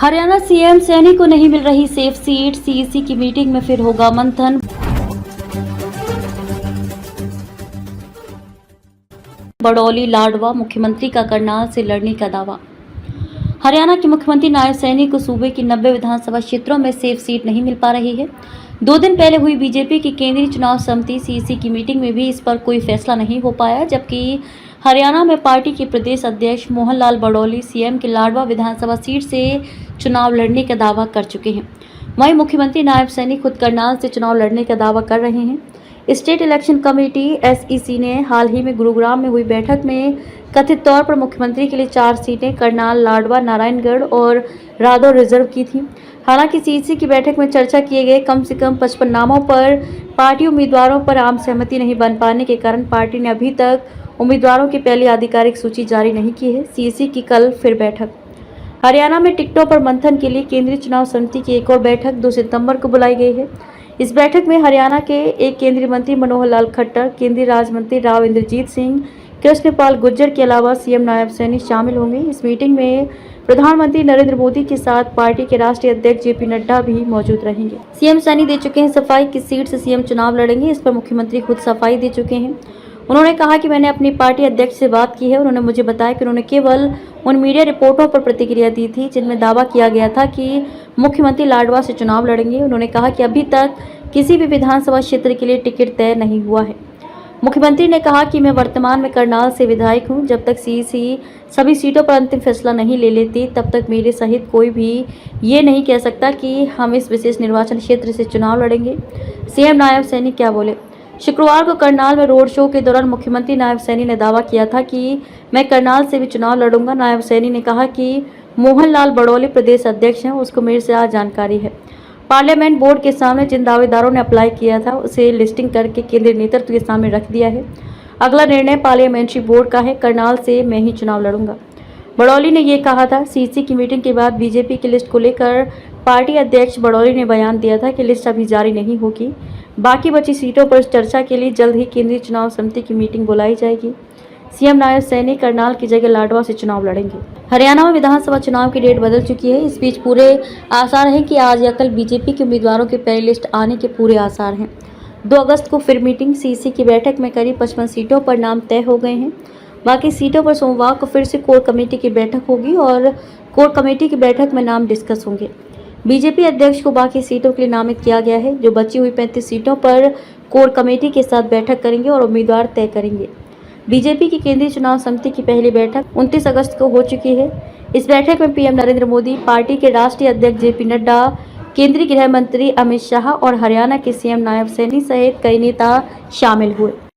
Haryana CM Saini को नहीं मिल रही सेफ सीट, सीईसी की मीटिंग में फिर होगा मंथन। बड़ौली लाडवा, मुख्यमंत्री का करनाल से लड़ने का दावा। हरियाणा के मुख्यमंत्री नायब सैनी को सूबे की 90 विधानसभा क्षेत्रों में सेफ सीट नहीं मिल पा रही है। 2 दिन पहले हुई बीजेपी की केंद्रीय चुनाव समिति सीईसी की मीटिंग में भी इस पर कोई फैसला नहीं हो पाया, जबकि हरियाणा में पार्टी के प्रदेश अध्यक्ष मोहन लाल बड़ौली सीएम के लाडवा विधानसभा सीट से चुनाव लड़ने का दावा कर चुके हैं। वहीं मुख्यमंत्री नायब सैनी खुद करनाल से चुनाव लड़ने का दावा कर रहे हैं। स्टेट इलेक्शन कमेटी एसईसी ने हाल ही में गुरुग्राम में हुई बैठक में कथित तौर पर मुख्यमंत्री के लिए 4 सीटें करनाल, लाडवा, नारायणगढ़ और रादौर रिजर्व की थी। हालांकि सीईसी की बैठक में चर्चा किए गए कम से कम 55 नामों पर पार्टी उम्मीदवारों पर आम सहमति नहीं बन पाने के कारण पार्टी ने अभी तक उम्मीदवारों की पहली आधिकारिक सूची जारी नहीं की है। सीईसी की कल फिर बैठक। हरियाणा में टिकटों पर मंथन के लिए केंद्रीय चुनाव समिति की एक और बैठक 2 सितंबर को बुलाई गई है। इस बैठक में हरियाणा के एक केंद्रीय मंत्री मनोहर लाल खट्टर, केंद्रीय राज्य मंत्री राव इंद्रजीत सिंह, कृष्णपाल गुर्जर के अलावा सीएम नायब सैनी शामिल होंगे। इस मीटिंग में प्रधानमंत्री नरेंद्र मोदी के साथ पार्टी के राष्ट्रीय अध्यक्ष जेपी नड्डा भी मौजूद रहेंगे। सीएम सैनी दे चुके हैं सफाई, किस सीट से सीएम चुनाव लड़ेंगे, इस पर मुख्यमंत्री खुद सफाई दे चुके हैं। उन्होंने कहा कि मैंने अपनी पार्टी अध्यक्ष से बात की है। उन्होंने मुझे बताया कि उन्होंने केवल उन मीडिया रिपोर्टों पर प्रतिक्रिया दी थी जिनमें दावा किया गया था कि मुख्यमंत्री लाडवा से चुनाव लड़ेंगे। उन्होंने कहा कि अभी तक किसी भी विधानसभा क्षेत्र के लिए टिकट तय नहीं हुआ है। मुख्यमंत्री ने कहा कि मैं वर्तमान में करनाल से विधायक हूं। जब तक सीईसी सभी सीटों पर अंतिम फैसला नहीं ले लेती, तब तक मेरे सहित कोई भी ये नहीं कह सकता कि हम इस विशेष निर्वाचन क्षेत्र से चुनाव लड़ेंगे। सीएम नायब सैनी क्या बोले? शुक्रवार को करनाल में रोड शो के दौरान मुख्यमंत्री नायब सैनी ने दावा किया था कि मैं करनाल से भी चुनाव लड़ूंगा। नायब सैनी ने कहा कि मोहन लाल बड़ौली प्रदेश अध्यक्ष हैं, उसको मेरे से आज जानकारी है। पार्लियामेंट बोर्ड के सामने जिन दावेदारों ने अप्लाई किया था उसे लिस्टिंग करके केंद्रीय नेतृत्व के सामने रख दिया है। अगला निर्णय पार्लियामेंट्री बोर्ड का है। करनाल से मैं ही चुनाव लड़ूंगा। बड़ौली ने यह कहा था। सीईसी की मीटिंग के बाद बीजेपी की लिस्ट को लेकर पार्टी अध्यक्ष बड़ौली ने बयान दिया था कि लिस्ट अभी जारी नहीं होगी। बाकी बची सीटों पर चर्चा के लिए जल्द ही केंद्रीय चुनाव समिति की मीटिंग बुलाई जाएगी। सीएम नायब सैनी करनाल की जगह लाडवा से चुनाव लड़ेंगे। हरियाणा में विधानसभा चुनाव की डेट बदल चुकी है। इस बीच पूरे आसार हैं कि आज या कल बीजेपी के उम्मीदवारों की पहली लिस्ट आने के पूरे आसार हैं। 2 अगस्त को फिर मीटिंग। सीईसी की बैठक में करीब 55 सीटों पर नाम तय हो गए हैं। बाकी सीटों पर सोमवार को फिर से कोर कमेटी की बैठक होगी और कोर कमेटी की बैठक में नाम डिस्कस होंगे। बीजेपी अध्यक्ष को बाकी सीटों के लिए नामित किया गया है, जो बची हुई 35 सीटों पर कोर कमेटी के साथ बैठक करेंगे और उम्मीदवार तय करेंगे। बीजेपी की केंद्रीय चुनाव समिति की पहली बैठक 29 अगस्त को हो चुकी है। इस बैठक में पीएम नरेंद्र मोदी, पार्टी के राष्ट्रीय अध्यक्ष जेपी नड्डा, केंद्रीय गृह मंत्री अमित शाह और हरियाणा के सीएम नायब सैनी सहित कई नेता शामिल हुए।